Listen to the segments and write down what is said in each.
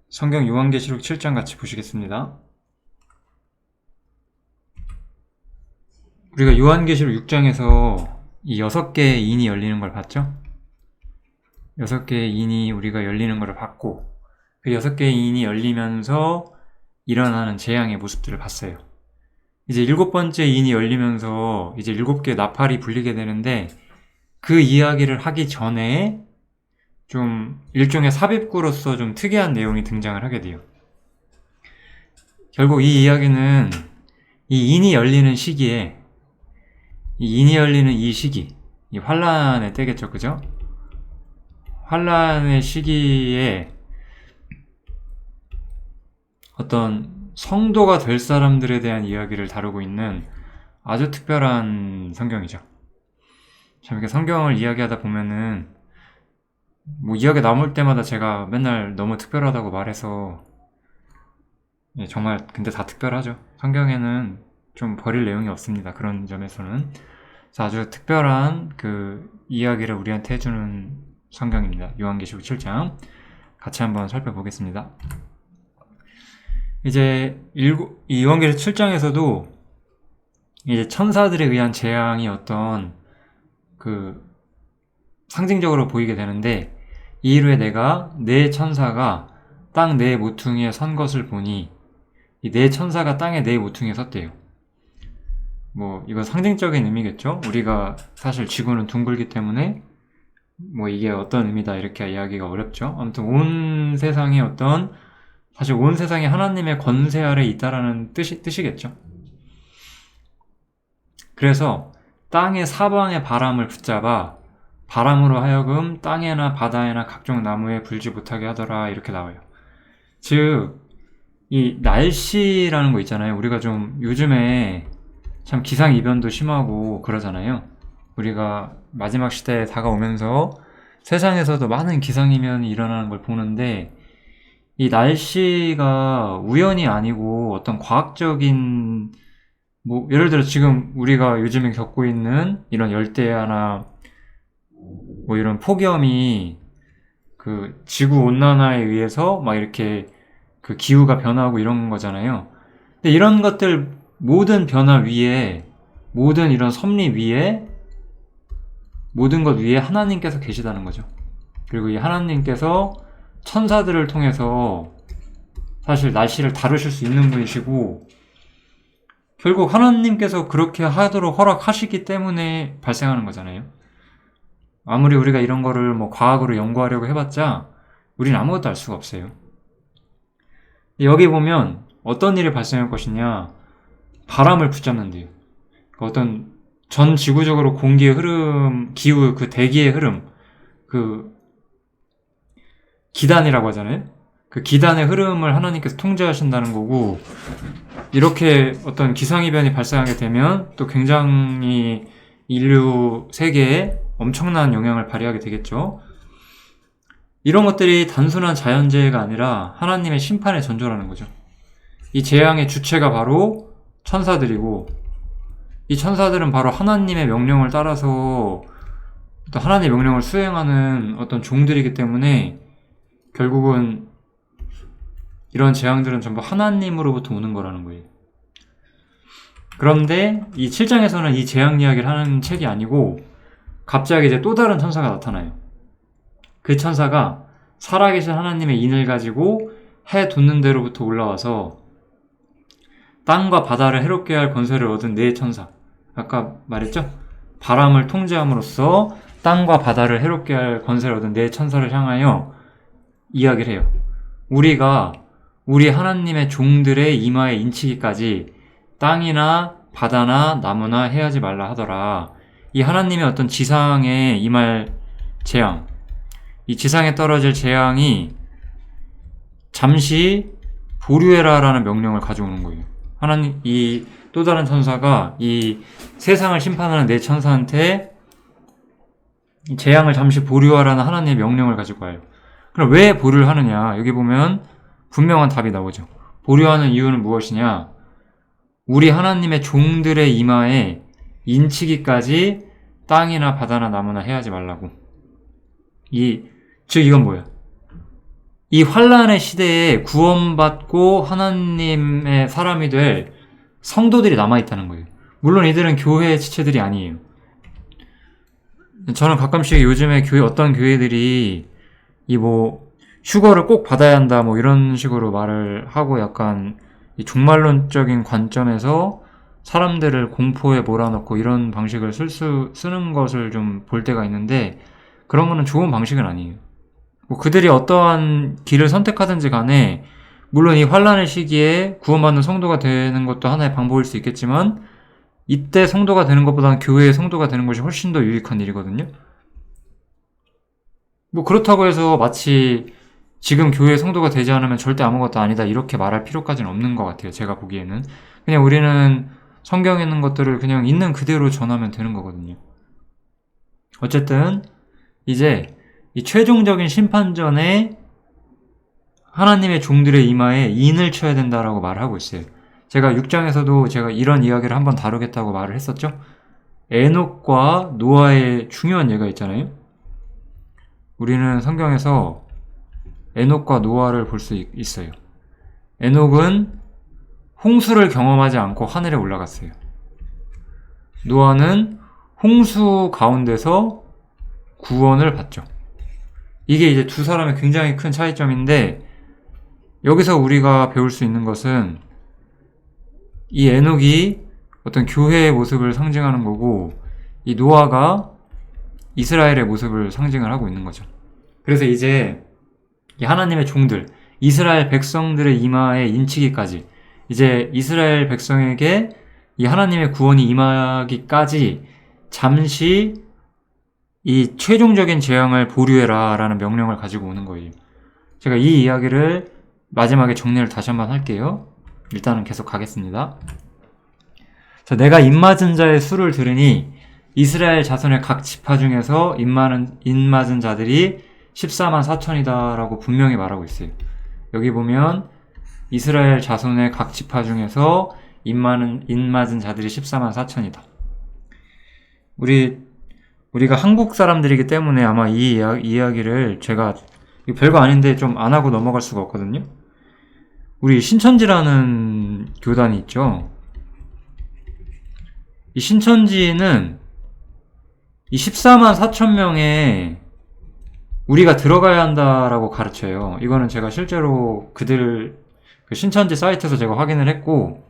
성경 요한계시록 7장 같이 보시겠습니다. 우리가 요한계시록 6장에서 이 6개의 인이 열리는 걸 봤죠? 6개의 인이 우리가 열리는 걸 봤고, 그 6개의 인이 열리면서 일어나는 재앙의 모습들을 봤어요. 이제 7번째 인이 열리면서 이제 7개의 나팔이 불리게 되는데, 그 이야기를 하기 전에 좀 일종의 삽입구로서 좀 특이한 내용이 등장을 하게 돼요. 결국 이 이야기는 이 인이 열리는 시기에, 이 인이 열리는 이 시기, 이 환란의 때겠죠, 그죠? 환란의 시기에 어떤 성도가 될 사람들에 대한 이야기를 다루고 있는 아주 특별한 성경이죠. 참 이렇게 성경을 이야기하다 보면은 뭐 이야기 나올 때마다 제가 맨날 너무 특별하다고 말해서 정말 근데 다 특별하죠. 성경에는 좀 버릴 내용이 없습니다. 그런 점에서는 아주 특별한 그 이야기를 우리한테 해주는 성경입니다. 요한계시록 7장 같이 한번 살펴보겠습니다. 이제 이 요한계시록 7장에서도 이제 천사들에 의한 재앙이 어떤 그 상징적으로 보이게 되는데, 이 이후에 내가 네 천사가 땅 네 모퉁이에 선 것을 보니, 이 네 천사가 땅의 네 모퉁이에 섰대요. 뭐 이건 상징적인 의미겠죠. 우리가 사실 지구는 둥글기 때문에 뭐 이게 어떤 의미다 이렇게 이야기가 어렵죠. 아무튼 온 세상에 사실 온 세상이 하나님의 권세 아래 있다라는 뜻이겠죠. 그래서 땅의 사방의 바람을 붙잡아 바람으로 하여금 땅에나 바다에나 각종 나무에 불지 못하게 하더라, 이렇게 나와요. 즉, 이 날씨라는 거 있잖아요. 우리가 좀 요즘에 참 기상이변도 심하고 그러잖아요. 우리가 마지막 시대에 다가오면서 세상에서도 많은 기상이변이 일어나는 걸 보는데, 이 날씨가 우연이 아니고 어떤 과학적인, 뭐 예를 들어 지금 우리가 요즘에 겪고 있는 이런 열대야나 뭐 이런 폭염이 그 지구 온난화에 의해서 막 이렇게 그 기후가 변하고 이런 거잖아요. 근데 이런 것들 모든 변화 위에, 모든 이런 섭리 위에, 모든 것 위에 하나님께서 계시다는 거죠. 그리고 이 하나님께서 천사들을 통해서 사실 날씨를 다루실 수 있는 분이시고, 결국 하나님께서 그렇게 하도록 허락하시기 때문에 발생하는 거잖아요. 아무리 우리가 이런 거를 뭐 과학으로 연구하려고 해봤자 우리는 아무것도 알 수가 없어요. 여기 보면 어떤 일이 발생할 것이냐, 바람을 붙잡는데요. 어떤 전 지구적으로 공기의 흐름, 기후, 그 대기의 흐름, 그 기단이라고 하잖아요. 그 기단의 흐름을 하나님께서 통제하신다는 거고, 이렇게 어떤 기상이변이 발생하게 되면 또 굉장히 인류 세계에 엄청난 영향을 발휘하게 되겠죠. 이런 것들이 단순한 자연재해가 아니라 하나님의 심판의 전조라는 거죠. 이 재앙의 주체가 바로 천사들이고, 이 천사들은 바로 하나님의 명령을 따라서 또 하나님의 명령을 수행하는 어떤 종들이기 때문에 결국은 이런 재앙들은 전부 하나님으로부터 오는 거라는 거예요. 그런데 이 7장에서는 이 재앙 이야기를 하는 책이 아니고 갑자기 이제 또 다른 천사가 나타나요. 그 천사가 살아계신 하나님의 인을 가지고 해 돋는 데로부터 올라와서 땅과 바다를 해롭게 할 권세를 얻은 네 천사, 아까 말했죠? 바람을 통제함으로써 땅과 바다를 해롭게 할 권세를 얻은 네 천사를 향하여 이야기를 해요. 우리가 우리 하나님의 종들의 이마에 인치기까지 땅이나 바다나 나무나 해하지 말라 하더라. 이 하나님의 어떤 지상에 임할 재앙, 이 지상에 떨어질 재앙이 잠시 보류해라라는 명령을 가져오는 거예요. 하나님, 이 또 다른 천사가 이 세상을 심판하는 네 천사한테 재앙을 잠시 보류하라는 하나님의 명령을 가지고 와요. 그럼 왜 보류를 하느냐? 여기 보면 분명한 답이 나오죠. 보류하는 이유는 무엇이냐? 우리 하나님의 종들의 이마에 인치기까지 땅이나 바다나 나무나 해하지 말라고. 즉 이건 뭐야? 이 환란의 시대에 구원받고 하나님의 사람이 될 성도들이 남아있다는 거예요. 물론 이들은 교회의 지체들이 아니에요. 저는 가끔씩 요즘에 어떤 교회들이 휴거를 꼭 받아야 한다 이런 식으로 말을 하고 약간 이 종말론적인 관점에서 사람들을 공포에 몰아넣고 이런 방식을 쓰는 것을 좀 볼 때가 있는데, 그런 거는 좋은 방식은 아니에요. 그들이 어떠한 길을 선택하든지 간에 물론 이 환란의 시기에 구원받는 성도가 되는 것도 하나의 방법일 수 있겠지만, 이때 성도가 되는 것보다는 교회의 성도가 되는 것이 훨씬 더 유익한 일이거든요. 그렇다고 해서 마치 지금 교회의 성도가 되지 않으면 절대 아무것도 아니다 이렇게 말할 필요까지는 없는 것 같아요. 제가 보기에는 그냥 우리는 성경에 있는 것들을 그냥 있는 그대로 전하면 되는 거거든요. 어쨌든 이제 이 최종적인 심판전에 하나님의 종들의 이마에 인을 쳐야 된다라고 말을 하고 있어요. 제가 6장에서도 제가 이런 이야기를 한번 다루겠다고 말을 했었죠. 에녹과 노아의 중요한 예가 있잖아요. 우리는 성경에서 에녹과 노아를 볼 수 있어요. 에녹은 홍수를 경험하지 않고 하늘에 올라갔어요. 노아는 홍수 가운데서 구원을 받죠. 이게 이제 두 사람의 굉장히 큰 차이점인데, 여기서 우리가 배울 수 있는 것은 이 에녹이 어떤 교회의 모습을 상징하는 거고, 이 노아가 이스라엘의 모습을 상징을 하고 있는 거죠. 그래서 이제 이 하나님의 종들, 이스라엘 백성들의 이마에 인치기까지, 이제 이스라엘 백성에게 이 하나님의 구원이 임하기까지 잠시 이 최종적인 재앙을 보류해라 라는 명령을 가지고 오는 거예요. 제가 이 이야기를 마지막에 정리를 다시 한번 할게요. 일단은 계속 가겠습니다. 자, 내가 입맞은 자의 수를 들으니 이스라엘 자손의 각 지파 중에서 입맞은 자들이 14만 4천이다 라고 분명히 말하고 있어요. 여기 보면 이스라엘 자손의 각 지파 중에서 입맞은 자들이 14만 4천이다. 우리가 한국 사람들이기 때문에 아마 이 이야기를 제가 별거 아닌데 좀 안 하고 넘어갈 수가 없거든요. 우리 신천지라는 교단이 있죠. 이 신천지는 이 14만 4천 명에 우리가 들어가야 한다라고 가르쳐요. 이거는 제가 실제로 그들 신천지 사이트에서 제가 확인을 했고,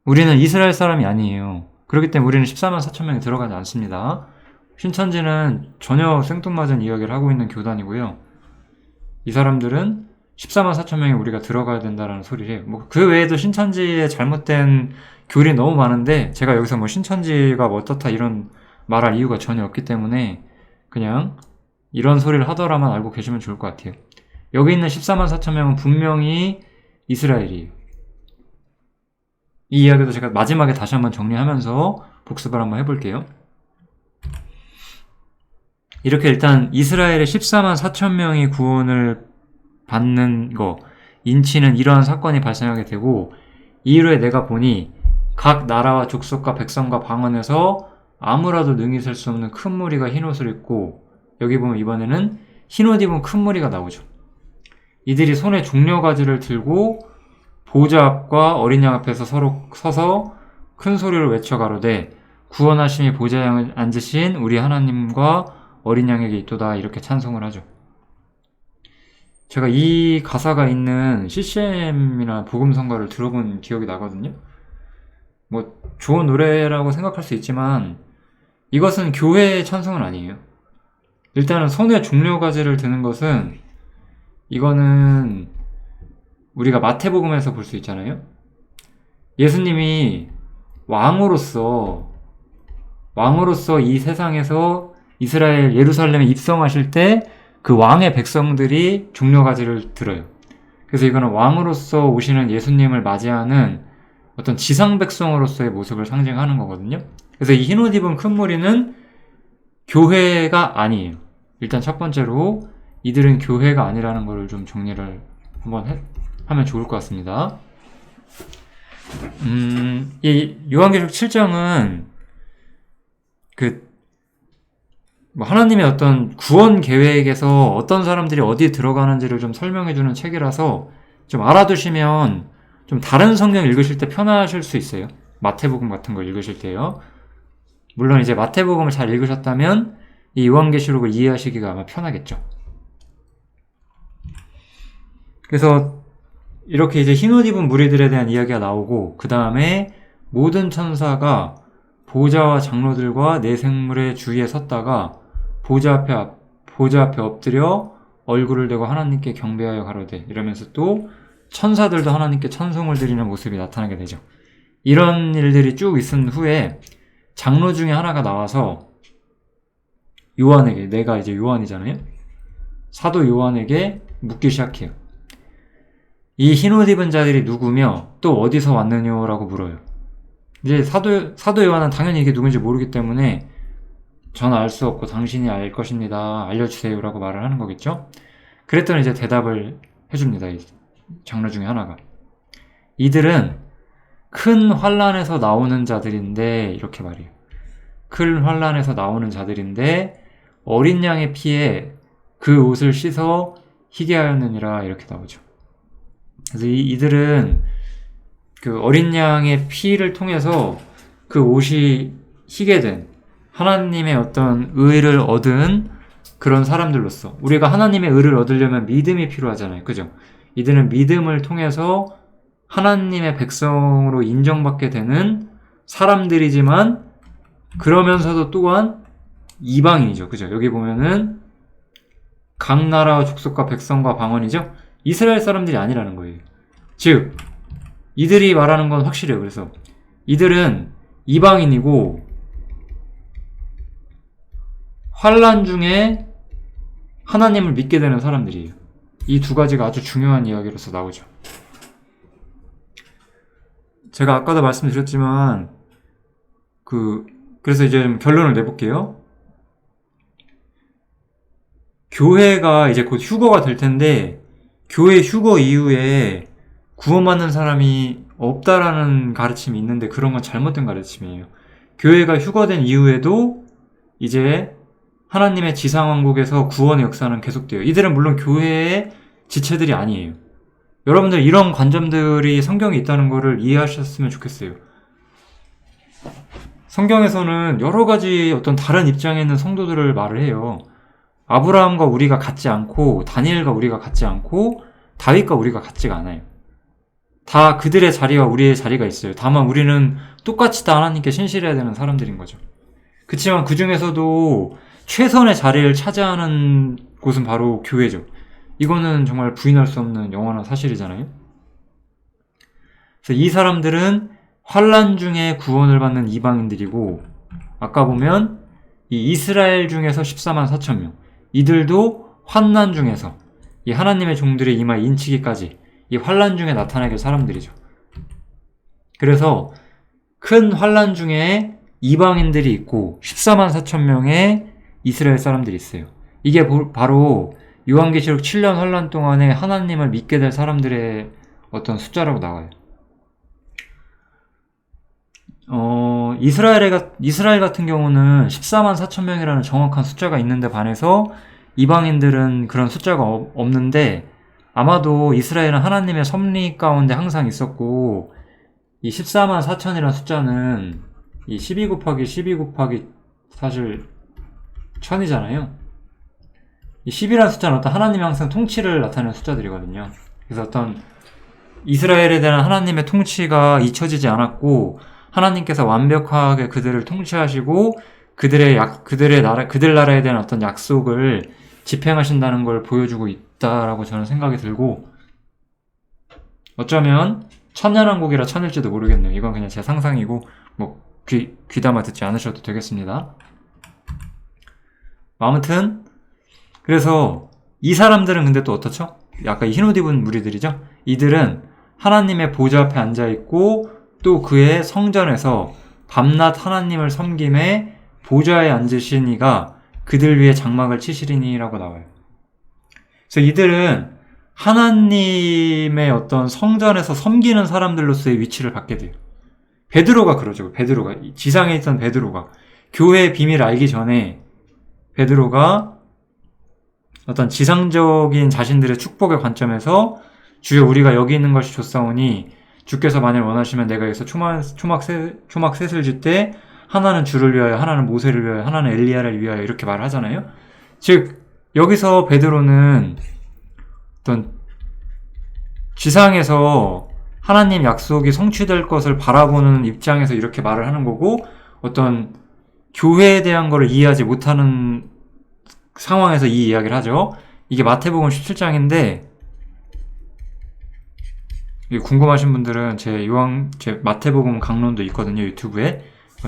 우리는 이스라엘 사람이 아니에요. 그렇기 때문에 우리는 14만 4천 명이 들어가지 않습니다. 신천지는 전혀 생뚱맞은 이야기를 하고 있는 교단이고요. 이 사람들은 14만 4천 명이 우리가 들어가야 된다라는 소리를 해요. 그 외에도 신천지에 잘못된 교리 너무 많은데, 제가 여기서 신천지가 어떻다 이런 말할 이유가 전혀 없기 때문에 그냥 이런 소리를 하더라만 알고 계시면 좋을 것 같아요. 여기 있는 14만 4천 명은 분명히 이스라엘이에요. 이 이야기도 제가 마지막에 다시 한번 정리하면서 복습을 한번 해볼게요. 이렇게 일단 이스라엘의 14만 4천 명이 구원을 받는 거, 인치는 이러한 사건이 발생하게 되고, 이후에 내가 보니 각 나라와 족속과 백성과 방언에서 아무라도 능히 셀 수 없는 큰 무리가 흰옷을 입고, 여기 보면 이번에는 흰옷 입은 큰 무리가 나오죠. 이들이 손에 종려가지를 들고 보좌 앞과 어린 양 앞에서 서서 큰 소리로 외쳐 가로되 구원하심이 보좌에 앉으신 우리 하나님과 어린 양에게 있도다, 이렇게 찬송을 하죠. 제가 이 가사가 있는 CCM이나 복음성가를 들어본 기억이 나거든요. 좋은 노래라고 생각할 수 있지만 이것은 교회의 찬송은 아니에요. 일단은 손에 종려가지를 드는 것은, 이거는 우리가 마태복음에서 볼 수 있잖아요. 예수님이 왕으로서 이 세상에서 이스라엘 예루살렘에 입성하실 때 그 왕의 백성들이 종려가지를 들어요. 그래서 이거는 왕으로서 오시는 예수님을 맞이하는 어떤 지상 백성으로서의 모습을 상징하는 거거든요. 그래서 이 흰옷 입은 큰 무리는 교회가 아니에요. 일단 첫 번째로 이들은 교회가 아니라는 것을 좀 정리를 한번 하면 좋을 것 같습니다. 이 요한계시록 7장은 뭐 하나님의 어떤 구원 계획에서 어떤 사람들이 어디에 들어가는지를 좀 설명해주는 책이라서 좀 알아두시면 좀 다른 성경 읽으실 때 편하실 수 있어요. 마태복음 같은 거 읽으실 때요. 물론 이제 마태복음을 잘 읽으셨다면 이 요한계시록을 이해하시기가 아마 편하겠죠. 그래서 이렇게 이제 흰옷 입은 무리들에 대한 이야기가 나오고, 그 다음에 모든 천사가 보좌와 장로들과 네 생물의 주위에 섰다가 보좌 앞에 엎드려 얼굴을 대고 하나님께 경배하여 가로되, 이러면서 또 천사들도 하나님께 찬송을 드리는 모습이 나타나게 되죠. 이런 일들이 쭉 있은 후에 장로 중에 하나가 나와서 요한에게, 내가 이제 요한이잖아요. 사도 요한에게 묻기 시작해요. 이 흰옷 입은 자들이 누구며 또 어디서 왔느냐라고 물어요. 이제 사도 요한은 당연히 이게 누군지 모르기 때문에 저는 알 수 없고 당신이 알 것입니다. 알려주세요라고 말을 하는 거겠죠. 그랬더니 이제 대답을 해줍니다. 이 장로 중에 하나가. 이들은 큰 환난에서 나오는 자들인데, 이렇게 말해요. 큰 환난에서 나오는 자들인데 어린 양의 피에 그 옷을 씻어 희게 하였느니라, 이렇게 나오죠. 그래서 이들은 그 어린 양의 피를 통해서 그 옷이 희게 된, 하나님의 어떤 의를 얻은 그런 사람들로서, 우리가 하나님의 의를 얻으려면 믿음이 필요하잖아요. 그죠? 이들은 믿음을 통해서 하나님의 백성으로 인정받게 되는 사람들이지만 그러면서도 또한 이방인이죠. 그죠? 여기 보면은 각 나라와 족속과 백성과 방언이죠. 이스라엘 사람들이 아니라는 거예요. 즉 이들이 말하는 건 확실해요. 그래서 이들은 이방인이고 환난 중에 하나님을 믿게 되는 사람들이에요. 이 두 가지가 아주 중요한 이야기로서 나오죠. 제가 아까도 말씀드렸지만 그래서 이제 좀 결론을 내볼게요. 교회가 이제 곧 휴거가 될 텐데, 교회 휴거 이후에 구원받는 사람이 없다라는 가르침이 있는데 그런 건 잘못된 가르침이에요. 교회가 휴거된 이후에도 이제 하나님의 지상왕국에서 구원의 역사는 계속돼요. 이들은 물론 교회의 지체들이 아니에요. 여러분들 이런 관점들이 성경에 있다는 거를 이해하셨으면 좋겠어요. 성경에서는 여러 가지 어떤 다른 입장에 있는 성도들을 말을 해요. 아브라함과 우리가 같지 않고, 다니엘과 우리가 같지 않고, 다윗과 우리가 같지가 않아요. 다 그들의 자리와 우리의 자리가 있어요. 다만 우리는 똑같이 다 하나님께 신실해야 되는 사람들인 거죠. 그치만 그 중에서도 최선의 자리를 차지하는 곳은 바로 교회죠. 이거는 정말 부인할 수 없는 영원한 사실이잖아요. 그래서 이 사람들은 환난 중에 구원을 받는 이방인들이고, 아까 보면 이 이스라엘 중에서 14만 4천 명, 이들도 환난 중에서 이 하나님의 종들의 이마에 인치기까지 이 환난 중에 나타나게 될 사람들이죠. 그래서 큰 환난 중에 이방인들이 있고 14만 4천 명의 이스라엘 사람들이 있어요. 이게 바로 요한계시록 7년 환난 동안에 하나님을 믿게 될 사람들의 어떤 숫자라고 나와요. 이스라엘 같은 경우는 14만 4천 명이라는 정확한 숫자가 있는데 반해서 이방인들은 그런 숫자가 없는데, 아마도 이스라엘은 하나님의 섭리 가운데 항상 있었고, 이 14만 4천이라는 숫자는 이 12 곱하기 12 곱하기 사실 1000이잖아요. 이 10이라는 숫자는 어떤 하나님의 항상 통치를 나타내는 숫자들이거든요. 그래서 어떤 이스라엘에 대한 하나님의 통치가 잊혀지지 않았고, 하나님께서 완벽하게 그들을 통치하시고 그들 나라에 대한 어떤 약속을 집행하신다는 걸 보여주고 있다라고 저는 생각이 들고, 어쩌면 천년왕국이라 천일지도 모르겠네요. 이건 그냥 제 상상이고 뭐 귀담아 듣지 않으셔도 되겠습니다. 아무튼 그래서 이 사람들은 근데 또 어떻죠? 아까 이 흰옷 입은 무리들이죠? 이들은 하나님의 보좌 앞에 앉아있고 또 그의 성전에서 밤낮 하나님을 섬김에 보좌에 앉으신 이가 그들 위에 장막을 치시리니라고 나와요. 그래서 이들은 하나님의 어떤 성전에서 섬기는 사람들로서의 위치를 받게 돼요. 베드로가 그러죠. 지상에 있던 베드로가 교회의 비밀을 알기 전에 베드로가 어떤 지상적인 자신들의 축복의 관점에서 주여 우리가 여기 있는 것이 좋사오니 주께서 만일 원하시면 내가 여기서 초막셋을 줄 때 하나는 주를 위하여, 하나는 모세를 위하여, 하나는 엘리야를 위하여 이렇게 말을 하잖아요. 즉 여기서 베드로는 어떤 지상에서 하나님 약속이 성취될 것을 바라보는 입장에서 이렇게 말을 하는 거고, 어떤 교회에 대한 것을 이해하지 못하는 상황에서 이 이야기를 하죠. 이게 마태복음 17장인데 궁금하신 분들은 제 마태복음 강론도 있거든요, 유튜브에.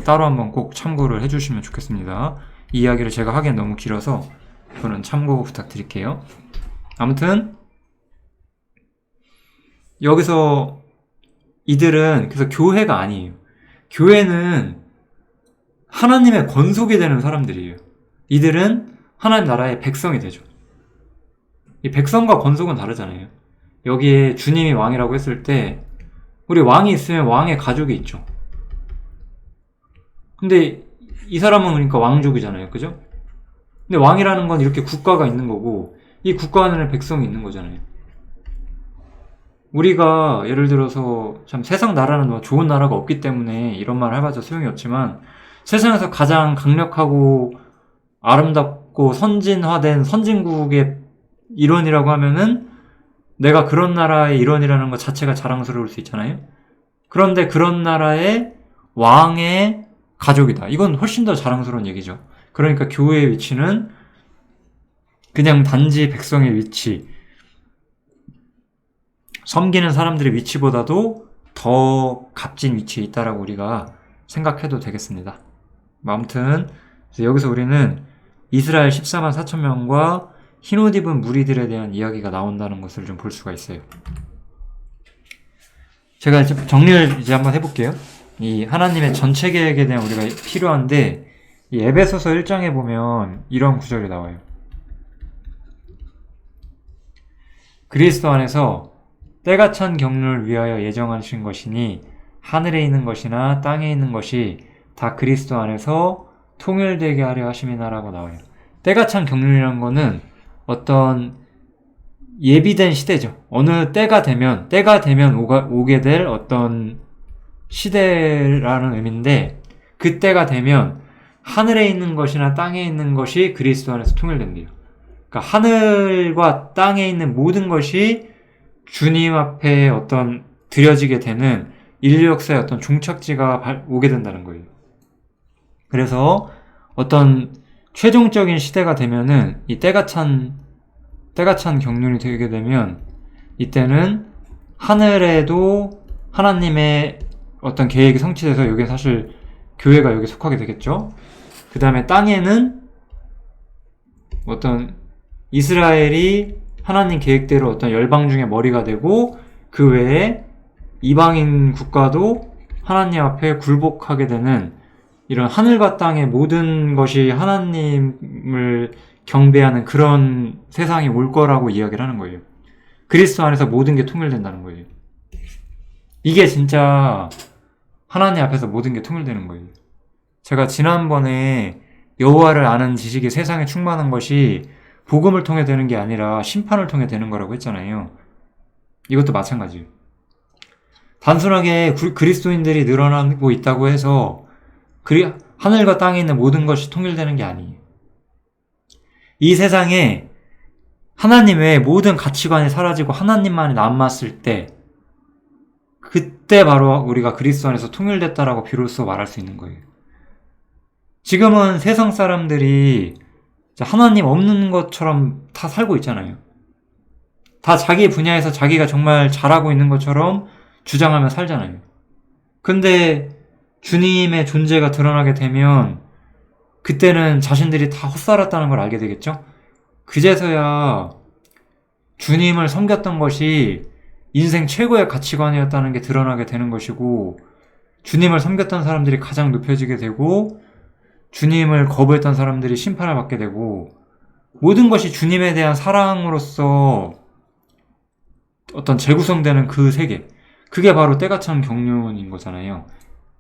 따로 한번 꼭 참고를 해주시면 좋겠습니다. 이 이야기를 제가 하기엔 너무 길어서 그거는 참고 부탁드릴게요. 아무튼 여기서 이들은 그래서 교회가 아니에요. 교회는 하나님의 권속이 되는 사람들이에요. 이들은 하나님 나라의 백성이 되죠. 이 백성과 권속은 다르잖아요. 여기에 주님이 왕이라고 했을 때 우리 왕이 있으면 왕의 가족이 있죠. 근데 이 사람은 그러니까 왕족이잖아요. 그죠? 근데 왕이라는 건 이렇게 국가가 있는 거고, 이 국가 안에는 백성이 있는 거잖아요. 우리가 예를 들어서 참 세상 나라는 뭐 좋은 나라가 없기 때문에 이런 말 해봐도 소용이 없지만, 세상에서 가장 강력하고 아름답고 선진화된 선진국의 일원이라고 하면은 내가 그런 나라의 일원이라는 것 자체가 자랑스러울 수 있잖아요. 그런데 그런 나라의 왕의 가족이다. 이건 훨씬 더 자랑스러운 얘기죠. 그러니까 교회의 위치는 그냥 단지 백성의 위치, 섬기는 사람들의 위치보다도 더 값진 위치에 있다라고 우리가 생각해도 되겠습니다. 아무튼 여기서 우리는 이스라엘 14만 4천 명과 흰옷 입은 무리들에 대한 이야기가 나온다는 것을 좀 볼 수가 있어요. 제가 이제 정리를 이제 한번 해볼게요. 이 하나님의 전체 계획에 대한 우리가 필요한데, 이 에베소서 1장에 보면 이런 구절이 나와요. 그리스도 안에서 때가 찬 경륜을 위하여 예정하신 것이니 하늘에 있는 것이나 땅에 있는 것이 다 그리스도 안에서 통일되게 하려 하심이나라고 나와요. 때가 찬 경륜이라는 거는 어떤 예비된 시대죠. 어느 때가 되면 오게 될 어떤 시대라는 의미인데, 그 때가 되면 하늘에 있는 것이나 땅에 있는 것이 그리스도 안에서 통일된대요. 그러니까 하늘과 땅에 있는 모든 것이 주님 앞에 어떤 드려지게 되는 인류 역사의 어떤 종착지가 오게 된다는 거예요. 그래서 어떤 최종적인 시대가 되면은 이 때가 찬 경륜이 되게 되면 이때는 하늘에도 하나님의 어떤 계획이 성취돼서 여기 사실 교회가 여기 속하게 되겠죠. 그 다음에 땅에는 어떤 이스라엘이 하나님 계획대로 어떤 열방 중에 머리가 되고, 그 외에 이방인 국가도 하나님 앞에 굴복하게 되는 이런 하늘과 땅의 모든 것이 하나님을 경배하는 그런 세상이 올 거라고 이야기를 하는 거예요. 그리스도 안에서 모든 게 통일된다는 거예요. 이게 진짜 하나님 앞에서 모든 게 통일되는 거예요. 제가 지난번에 여호와를 아는 지식이 세상에 충만한 것이 복음을 통해 되는 게 아니라 심판을 통해 되는 거라고 했잖아요. 이것도 마찬가지예요. 단순하게 그리스도인들이 늘어나고 있다고 해서 하늘과 땅에 있는 모든 것이 통일되는 게 아니에요. 이 세상에 하나님 외에 모든 가치관이 사라지고 하나님만이 남았을 때, 그때 바로 우리가 그리스도 안에서 통일됐다라고 비로소 말할 수 있는 거예요. 지금은 세상 사람들이 하나님 없는 것처럼 다 살고 있잖아요. 다 자기 분야에서 자기가 정말 잘하고 있는 것처럼 주장하며 살잖아요. 근데 주님의 존재가 드러나게 되면 그때는 자신들이 다 헛살았다는 걸 알게 되겠죠? 그제서야 주님을 섬겼던 것이 인생 최고의 가치관이었다는 게 드러나게 되는 것이고, 주님을 섬겼던 사람들이 가장 높여지게 되고, 주님을 거부했던 사람들이 심판을 받게 되고, 모든 것이 주님에 대한 사랑으로서 어떤 재구성되는 그 세계, 그게 바로 때가 찬 경륜인 거잖아요.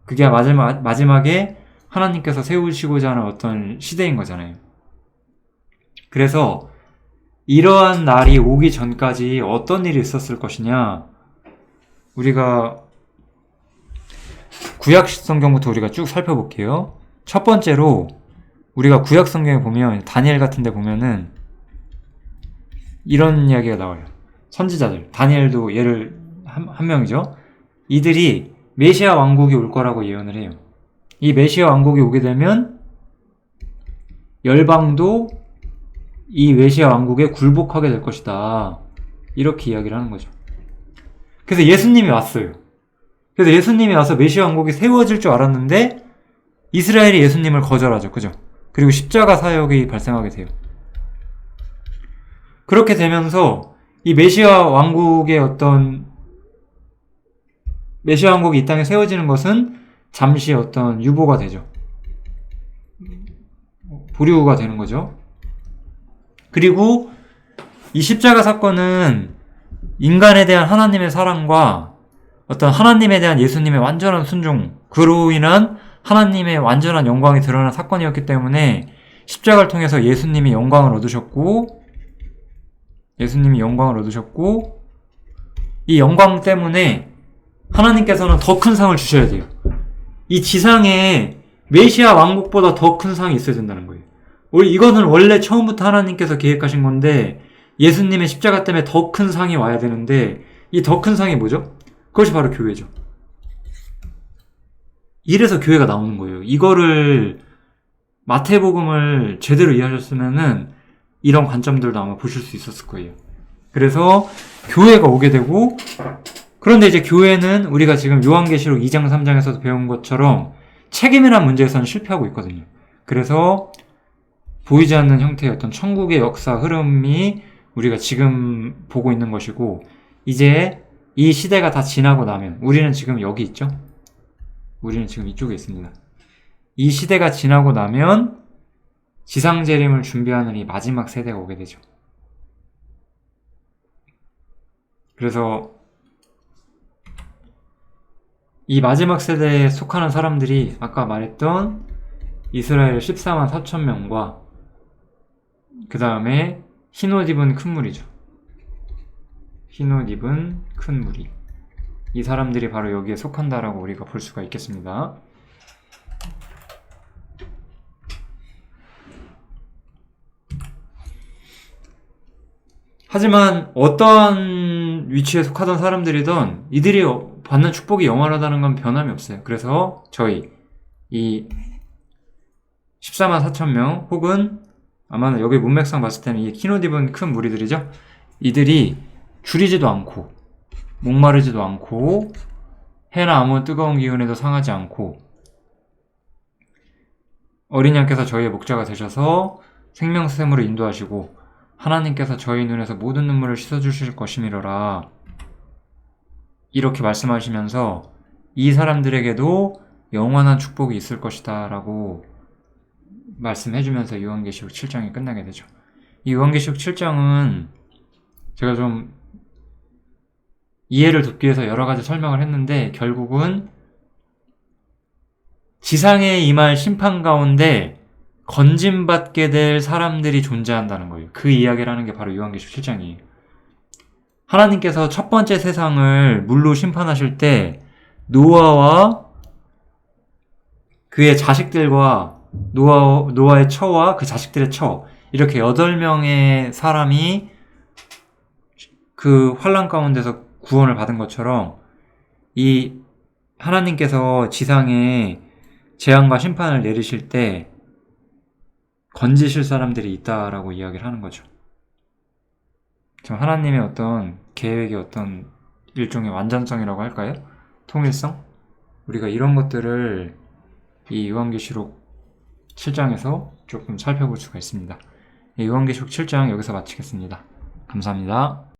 그게 마지막에 하나님께서 세우시고자 하는 어떤 시대인 거잖아요. 그래서 이러한 날이 오기 전까지 어떤 일이 있었을 것이냐, 우리가 구약 성경부터 우리가 쭉 살펴볼게요. 첫 번째로 우리가 구약 성경에 보면 다니엘 같은 데 보면은 이런 이야기가 나와요. 선지자들, 다니엘도 예를 한 명이죠. 이들이 메시아 왕국이 올 거라고 예언을 해요. 이 메시아 왕국이 오게 되면 열방도 이 메시아 왕국에 굴복하게 될 것이다. 이렇게 이야기를 하는 거죠. 그래서 예수님이 왔어요. 그래서 예수님이 와서 메시아 왕국이 세워질 줄 알았는데 이스라엘이 예수님을 거절하죠. 그죠? 그리고 십자가 사역이 발생하게 돼요. 그렇게 되면서 이 메시아 왕국이 이 땅에 세워지는 것은 잠시 어떤 유보가 되죠. 보류가 되는 거죠. 그리고 이 십자가 사건은 인간에 대한 하나님의 사랑과 어떤 하나님에 대한 예수님의 완전한 순종, 그로 인한 하나님의 완전한 영광이 드러난 사건이었기 때문에 십자가를 통해서 예수님이 영광을 얻으셨고 이 영광 때문에 하나님께서는 더 큰 상을 주셔야 돼요. 이 지상에 메시아 왕국보다 더 큰 상이 있어야 된다는 거예요. 이거는 원래 처음부터 하나님께서 계획하신 건데 예수님의 십자가 때문에 더 큰 상이 와야 되는데 이 더 큰 상이 뭐죠? 그것이 바로 교회죠. 이래서 교회가 나오는 거예요. 이거를 마태복음을 제대로 이해하셨으면은 이런 관점들도 아마 보실 수 있었을 거예요. 그래서 교회가 오게 되고, 그런데 이제 교회는 우리가 지금 요한계시록 2장 3장에서도 배운 것처럼 책임이라는 문제에서는 실패하고 있거든요. 그래서 보이지 않는 형태의 어떤 천국의 역사 흐름이 우리가 지금 보고 있는 것이고, 이제 이 시대가 다 지나고 나면, 우리는 지금 여기 있죠? 우리는 지금 이쪽에 있습니다. 이 시대가 지나고 나면 지상재림을 준비하는 이 마지막 세대가 오게 되죠. 그래서 이 마지막 세대에 속하는 사람들이 아까 말했던 이스라엘 14만 4천 명과 그 다음에 흰옷 입은 큰 무리죠. 흰옷 입은 큰 무리. 이 사람들이 바로 여기에 속한다라고 우리가 볼 수가 있겠습니다. 하지만 어떤 위치에 속하던 사람들이든 이들이 받는 축복이 영원하다는 건 변함이 없어요. 그래서 저희 이 14만 4천 명 혹은 아마 여기 문맥상 봤을 때는 이 흰옷 입은 큰 무리들이죠. 이들이 줄이지도 않고 목마르지도 않고 해나 아무 뜨거운 기운에도 상하지 않고 어린 양께서 저희의 목자가 되셔서 생명샘으로 인도하시고 하나님께서 저희 눈에서 모든 눈물을 씻어주실 것이미러라. 이렇게 말씀하시면서 이 사람들에게도 영원한 축복이 있을 것이다 라고 말씀해주면서 요한계시록 7장이 끝나게 되죠. 이 요한계시록 7장은 제가 좀 이해를 돕기 위해서 여러 가지 설명을 했는데 결국은 지상에 임할 심판 가운데 건짐받게 될 사람들이 존재한다는 거예요. 그 이야기를 하는 게 바로 요한계시록 7장이에요. 하나님께서 첫 번째 세상을 물로 심판하실 때 노아와 그의 자식들과 노아의 처와 그 자식들의 처 이렇게 8명의 사람이 그 환란 가운데서 구원을 받은 것처럼 이 하나님께서 지상에 재앙과 심판을 내리실 때 건지실 사람들이 있다라고 이야기를 하는 거죠. 지금 하나님의 어떤 계획의 어떤 일종의 완전성이라고 할까요? 통일성? 우리가 이런 것들을 이 요한계시록 7장에서 조금 살펴볼 수가 있습니다. 요한계시록 7장 여기서 마치겠습니다. 감사합니다.